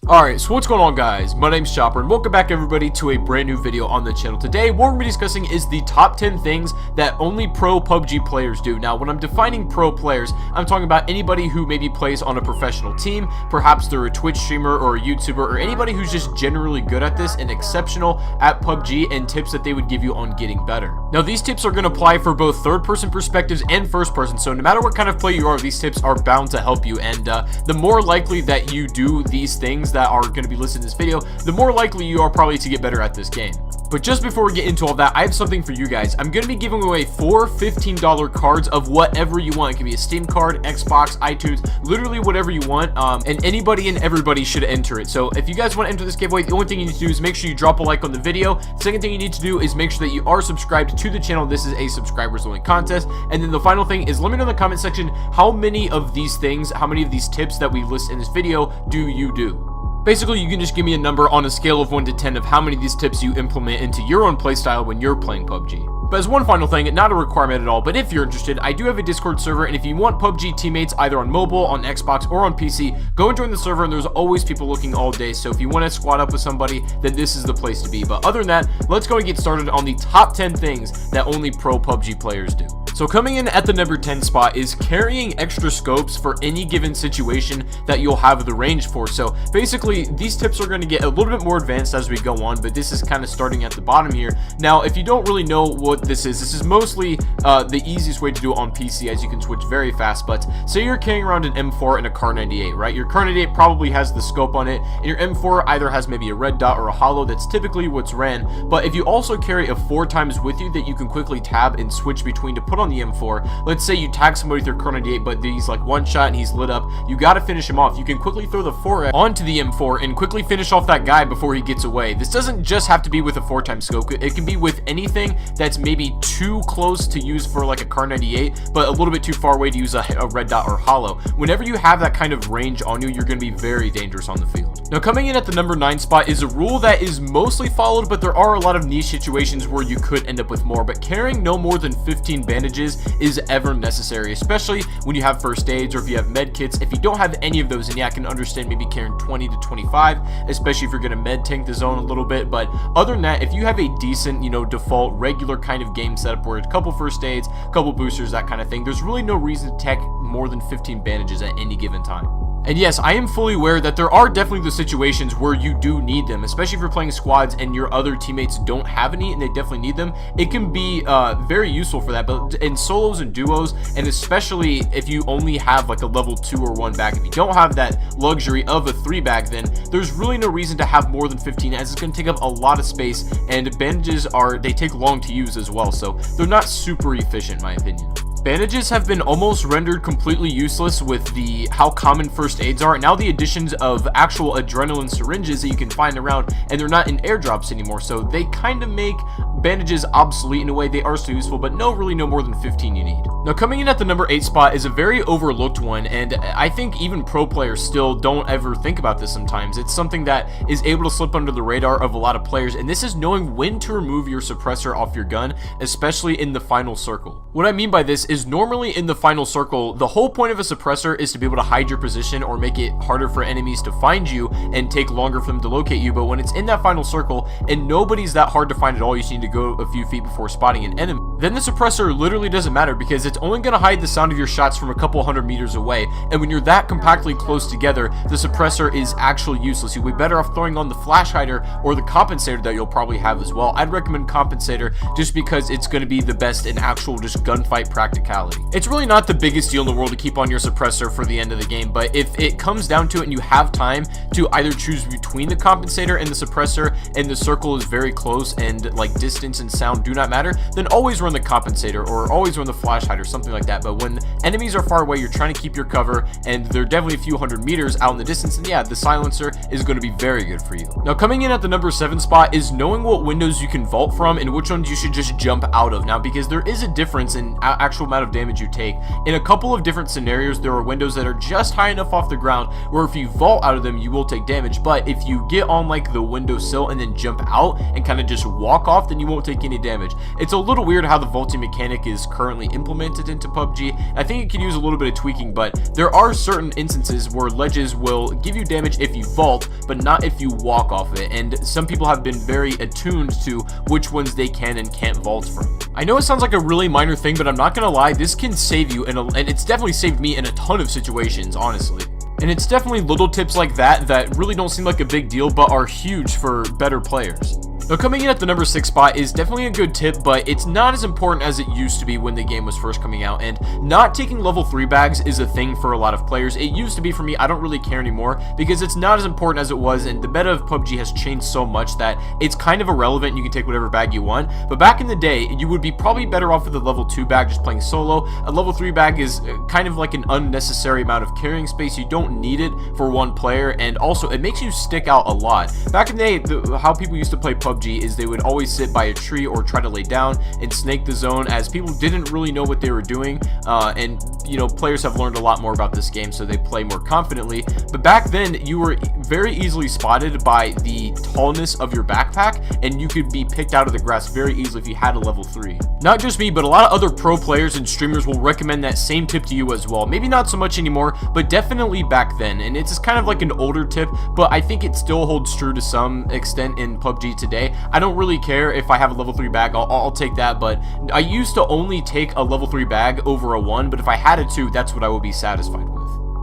Alright, so what's going on, guys? My name's Chopper and welcome back everybody to a brand new video on the channel. Today what we're going to be discussing is the top 10 things that only pro PUBG players do. Now when I'm defining pro players, I'm talking about anybody who maybe plays on a professional team, perhaps they're a Twitch streamer or a YouTuber, or anybody who's just generally good at this and exceptional at PUBG, and tips that they would give you on getting better. Now these tips are going to apply for both third person perspectives and first person, so no matter what kind of player you are, these tips are bound to help you. And the more likely that you do these things that are going to be listed in this video, the more likely you are probably to get better at this game. But just before we get into all that, I have something for you guys. I'm going to be giving away 4 $15 cards of whatever you want. It can be a Steam card, Xbox, iTunes, literally whatever you want, and anybody and everybody should enter it. So if you guys want to enter this giveaway, the only thing you need to do is make sure you drop a like on the video. Second thing you need to do is make sure that you are subscribed to the channel. This is a subscribers only contest. And then the final thing is, let me know in the comment section how many of these things, how many of these tips that we list in this video do you do. Basically, you can just give me a number on a scale of 1 to 10 of how many of these tips you implement into your own playstyle when you're playing PUBG. But as one final thing, not a requirement at all, but if you're interested, I do have a Discord server, and if you want PUBG teammates either on mobile, on Xbox, or on PC, go and join the server, and there's always people looking all day, so if you want to squad up with somebody, then this is the place to be. But other than that, let's go and get started on the top 10 things that only pro PUBG players do. So coming in at the number 10 spot is carrying extra scopes for any given situation that you'll have the range for. So basically, these tips are going to get a little bit more advanced as we go on, but this is kind of starting at the bottom here. Now, if you don't really know what this is mostly the easiest way to do it on PC, as you can switch very fast. But say you're carrying around an M4 and a Kar 98, right? Your Kar 98 probably has the scope on it, and your M4 either has maybe a red dot or a hollow. That's typically what's ran. But if you also carry a 4x with you that you can quickly tab and switch between to put on the M4, let's say you tag somebody with your Kar 98, but he's like one shot and he's lit up, you got to finish him off. You can quickly throw the 4X onto the M4 and quickly finish off that guy before he gets away. This doesn't just have to be with a 4x scope. It can be with anything that's maybe too close to use for like a Kar 98, but a little bit too far away to use a red dot or hollow. Whenever you have that kind of range on you, you're going to be very dangerous on the field. Now coming in at the number 9 spot is a rule that is mostly followed, but there are a lot of niche situations where you could end up with more. But carrying no more than 15 bandages is ever necessary, especially when you have first aids or if you have med kits. If you don't have any of those, and yeah, I can understand maybe carrying 20 to 25, especially if you're going to med tank the zone a little bit. But other than that, if you have a decent, default regular kind of game setup where a couple first aids, a couple boosters, that kind of thing, there's really no reason to tech more than 15 bandages at any given time. And yes, I am fully aware that there are definitely the situations where you do need them, especially if you're playing squads and your other teammates don't have any and they definitely need them. It can be very useful for that, but in solos and duos, and especially if you only have like a level 2 or 1 bag, if you don't have that luxury of a 3 bag, then there's really no reason to have more than 15, as it's going to take up a lot of space, and bandages they take long to use as well, so they're not super efficient in my opinion. Bandages have been almost rendered completely useless with how common first aids are, and now the additions of actual adrenaline syringes that you can find around, and they're not in airdrops anymore, so they kind of make bandages obsolete in a way. They are still useful, but really no more than 15 you need. Now coming in at the number 8 spot is a very overlooked one, and I think even pro players still don't ever think about this sometimes. It's something that is able to slip under the radar of a lot of players, and this is knowing when to remove your suppressor off your gun, especially in the final circle. What I mean by this is normally in the final circle, the whole point of a suppressor is to be able to hide your position or make it harder for enemies to find you and take longer for them to locate you. But when it's in that final circle and nobody's that hard to find at all, you just need to go a few feet before spotting an enemy, then the suppressor literally doesn't matter, because it's only going to hide the sound of your shots from a couple hundred meters away. And when you're that compactly close together, the suppressor is actually useless. You'll be better off throwing on the flash hider or the compensator that you'll probably have as well. I'd recommend compensator just because it's going to be the best in actual just gunfight practicality. It's really not the biggest deal in the world to keep on your suppressor for the end of the game, but if it comes down to it and you have time to either choose between the compensator and the suppressor, and the circle is very close and like distance and sound do not matter, then always run the compensator or always run the flash hider, something like that. But when enemies are far away, you're trying to keep your cover and they're definitely a few hundred meters out in the distance, and yeah, the silencer is going to be very good for you. Now coming in at the number 7 spot is knowing what windows you can vault from and which ones you should just jump out of. Now, because there is a difference in actual amount of damage you take. In a couple of different scenarios, there are windows that are just high enough off the ground where if you vault out of them, you will take damage. But if you get on like the windowsill and then jump out and kind of just walk off, then you you won't take any damage. It's a little weird how the vaulting mechanic is currently implemented into PUBG. I think it could use a little bit of tweaking, but there are certain instances where ledges will give you damage if you vault, but not if you walk off it, and some people have been very attuned to which ones they can and can't vault from. I know it sounds like a really minor thing, but I'm not gonna lie, this can save you, and it's definitely saved me in a ton of situations, honestly. And it's definitely little tips like that really don't seem like a big deal, but are huge for better players. Now, coming in at the number 6 spot is definitely a good tip, but it's not as important as it used to be when the game was first coming out, and not taking level 3 bags is a thing for a lot of players. It used to be for me. I don't really care anymore because it's not as important as it was, and the meta of PUBG has changed so much that it's kind of irrelevant. You can take whatever bag you want, but back in the day, you would be probably better off with a level 2 bag just playing solo. A level 3 bag is kind of like an unnecessary amount of carrying space. You don't need it for one player, and also it makes you stick out a lot. Back in the day, how people used to play PUBG is they would always sit by a tree or try to lay down and snake the zone, as people didn't really know what they were doing, and you know, players have learned a lot more about this game, so they play more confidently. But back then, you were very easily spotted by the tallness of your backpack, and you could be picked out of the grass very easily if you had a level 3. Not just me, but a lot of other pro players and streamers will recommend that same tip to you as well. Maybe not so much anymore, but definitely back then. And it's kind of like an older tip, but I think it still holds true to some extent in PUBG today. I don't really care if I have a level 3 bag, I'll take that, but I used to only take a level 3 bag over a 1, but if I had a 2, that's what I would be satisfied with.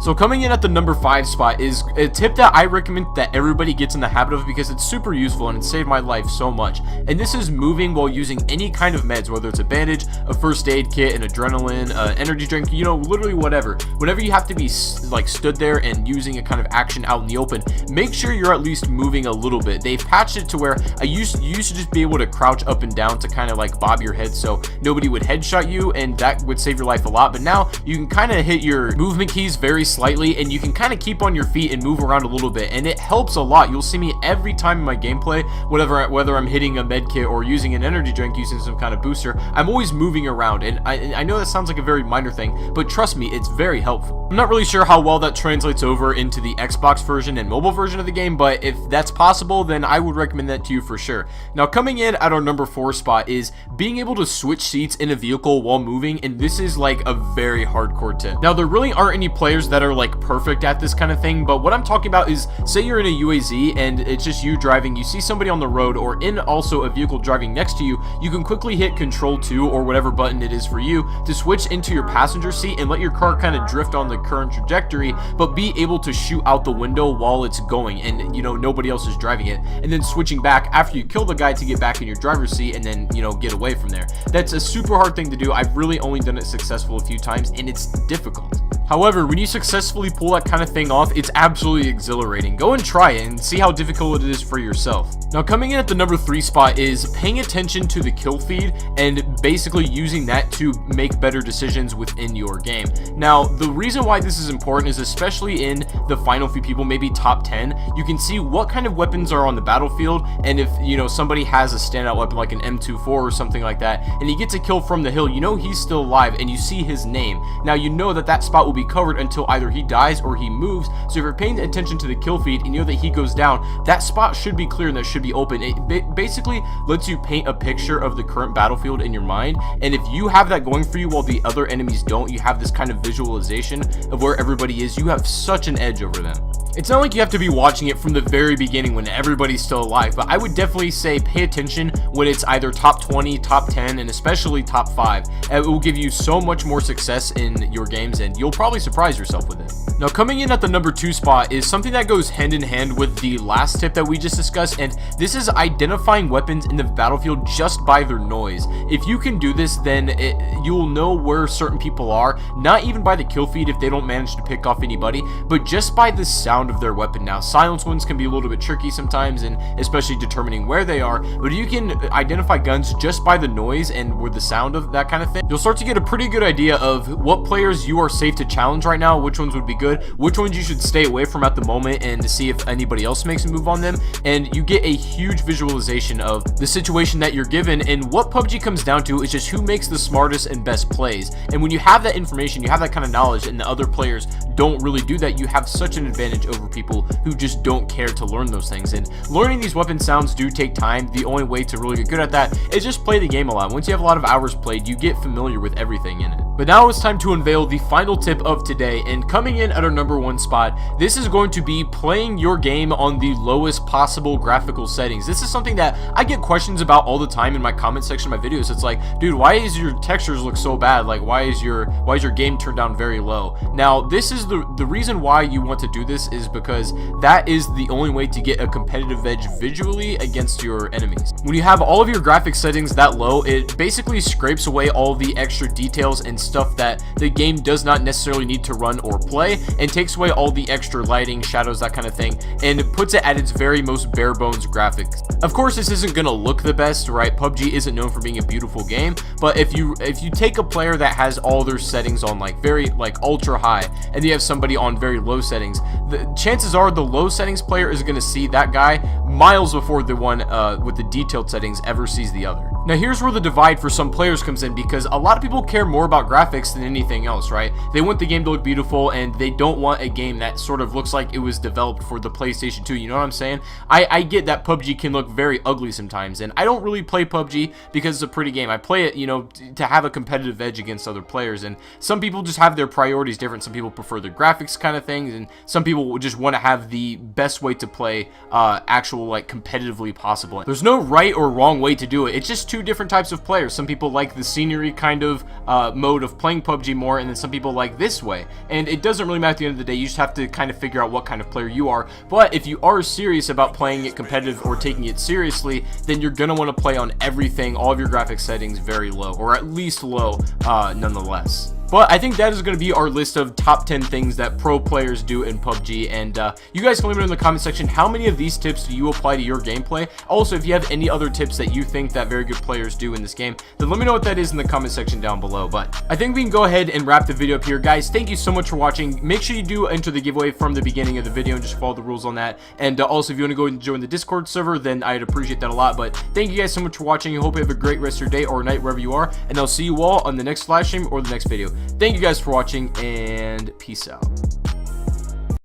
So coming in at the number 5 spot is a tip that I recommend that everybody gets in the habit of because it's super useful and it saved my life so much. And this is moving while using any kind of meds, whether it's a bandage, a first aid kit, an adrenaline, energy drink, you know, literally whatever. Whenever you have to be like stood there and using a kind of action out in the open, make sure you're at least moving a little bit. They've patched it to where you used to just be able to crouch up and down to kind of like bob your head so nobody would headshot you, and that would save your life a lot. But now you can kind of hit your movement keys very slightly, and you can kind of keep on your feet and move around a little bit, and it helps a lot. You'll see me every time in my gameplay, whether I'm hitting a med kit or using an energy drink, using some kind of booster, I'm always moving around. And I know that sounds like a very minor thing, but trust me, it's very helpful. I'm not really sure how well that translates over into the Xbox version and mobile version of the game, but if that's possible, then I would recommend that to you for sure. Now, coming in at our number 4 spot is being able to switch seats in a vehicle while moving, and this is like a very hardcore tip. Now, there really aren't any players that are like perfect at this kind of thing, but what I'm talking about is, say you're in a UAZ and it's just you driving, you see somebody on the road or in also a vehicle driving next to you, you can quickly hit Control 2 or whatever button it is for you to switch into your passenger seat and let your car kind of drift on the current trajectory, but be able to shoot out the window while it's going, and you know, nobody else is driving it, and then switching back after you kill the guy to get back in your driver's seat and then, you know, get away from there. That's a super hard thing to do. I've really only done it successful a few times, and it's difficult. However, when you successfully pull that kind of thing off, it's absolutely exhilarating. Go and try it and see how difficult it is for yourself. Now, coming in at the number 3 spot is paying attention to the kill feed and basically using that to make better decisions within your game. Now, the reason why this is important is especially in the final few people, maybe top 10, you can see what kind of weapons are on the battlefield, and if, you know, somebody has a standout weapon like an M24 or something like that, and he gets a kill from the hill, you know he's still alive, and you see his name. Now, you know that that spot will be covered until either he dies or he moves, so if you're paying attention to the kill feed and you know that he goes down, that spot should be clear and that should be open. It basically lets you paint a picture of the current battlefield in your mind, and if you have that going for you while the other enemies don't, you have this kind of visualization of where everybody is, you have such an edge over them. It's not like you have to be watching it from the very beginning when everybody's still alive, but I would definitely say pay attention when it's either top 20, top 10, and especially top 5. It will give you so much more success in your games, and you'll probably surprise yourself with it. Now, coming in at the number 2 spot is something that goes hand in hand with the last tip that we just discussed, and this is identifying weapons in the battlefield just by their noise. If you can do this, then you'll know where certain people are, not even by the kill feed if they don't manage to pick off anybody, but just by the sound of their weapon. Now, silence ones can be a little bit tricky sometimes, and especially determining where they are, but if you can identify guns just by the noise and with the sound of that kind of thing, you'll start to get a pretty good idea of what players you are safe to challenge right now, which ones would be good, which ones you should stay away from at the moment, and to see if anybody else makes a move on them, and you get a huge visualization of the situation that you're given. And what PUBG comes down to is just who makes the smartest and best plays, and when you have that information, you have that kind of knowledge, and the other players don't really do that, you have such an advantage over people who just don't care to learn those things. And learning these weapon sounds do take time. The only way to really get good at that is just play the game a lot. Once you have a lot of hours played, you get familiar with everything in it. But now it's time to unveil the final tip of today, and coming in at our number 1 spot, this is going to be playing your game on the lowest possible graphical settings. This is something that I get questions about all the time in my comment section of my videos. It's like, dude, why is your textures look so bad? Like, why is your game turned down very low? Now, this is the reason why you want to do this is because that is the only way to get a competitive edge visually against your enemies. When you have all of your graphics settings that low, it basically scrapes away all the extra details and stuff that the game does not necessarily need to run or play, and takes away all the extra lighting, shadows, that kind of thing, and puts it at its very most bare bones graphics. Of course, this isn't gonna look the best, right? PUBG isn't known for being a beautiful game, but if you take a player that has all their settings on like very ultra high, and you have somebody on very low settings, the chances are the low settings player is gonna see that guy miles before the one with the detailed settings ever sees the other. Now here's where the divide for some players comes in, because a lot of people care more about graphics than anything else, right? They want the game to look beautiful, and they don't want a game that sort of looks like it was developed for the PlayStation 2, you know what I'm saying? I get that PUBG can look very ugly sometimes, and I don't really play PUBG because it's a pretty game. I play it, you know, to have a competitive edge against other players, and some people just have their priorities different. Some people prefer the graphics kind of things, and some people just want to have the best way to play actual, like, competitively possible. There's no right or wrong way to do it. It's just two different types of players. Some people like the scenery kind of mode of playing PUBG more, and then some people like this way, and it doesn't really matter at the end of the day. You just have to kind of figure out what kind of player you are. But if you are serious about playing it competitive or taking it seriously, then you're gonna want to play on everything, all of your graphics settings very low, or at least low nonetheless. But I think that is going to be our list of top 10 things that pro players do in PUBG, and you guys can let me know in the comment section how many of these tips do you apply to your gameplay. Also, if you have any other tips that you think that very good players do in this game, then let me know what that is in the comment section down below. But I think we can go ahead and wrap the video up here. Guys, thank you so much for watching. Make sure you do enter the giveaway from the beginning of the video and just follow the rules on that. And also, if you want to go and join the Discord server, then I'd appreciate that a lot. But thank you guys so much for watching. I hope you have a great rest of your day or night wherever you are, and I'll see you all on the next live stream or the next video. Thank you guys for watching, and peace out.